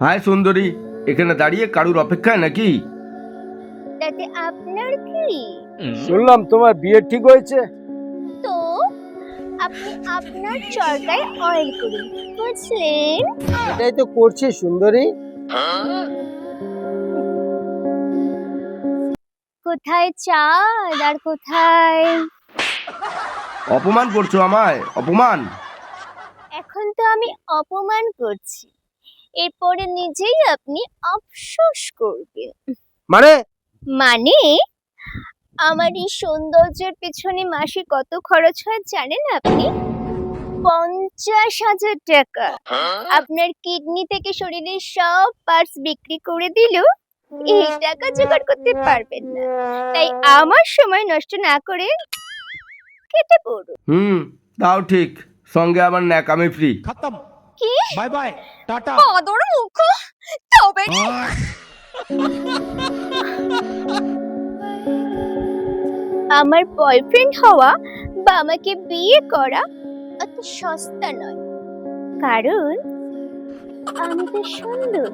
High সুন্দরী, এখানে দাঁড়িয়ে কারুর অপেক্ষায় নাকি? তাতে আপনার কি? শুনলাম তোমার বিয়ে ঠিক হয়েছে। তো আপনি আপনার চরকায় অয়েল করুন, বুঝলেন? এটাই তো করছি সুন্দরী। কোথায় চাঁদ আর কোথায়? অপমান করছো আমায়, অপমান। এখন তো আমি অপমান করছি, এরপরে নিজেই আপনি আফসোস করবেন। মানে মানে আমার এই সৌন্দর্যের পেছনে মাসে কত খরচ হয় জানেন আপনি? 50,000 টাকা। আপনার কিডনি থেকে শরীরের সব পার্টস বিক্রি করে দিলেও এই টাকা জোগাড় করতে পারবেন না। তাই আমার সময় নষ্ট না করে কেটে পড়ুন। তাও ঠিক, সঙ্গে আবার ন্যাকামি ফ্রি। खत्म। কি? Bye bye tata. বাদর মুখ, তবে আমার বয়ফ্রেন্ড হওয়া বা আমাকে বিয়ে করা অত সস্তা নয়, কারণ আমি তো সুন্দর।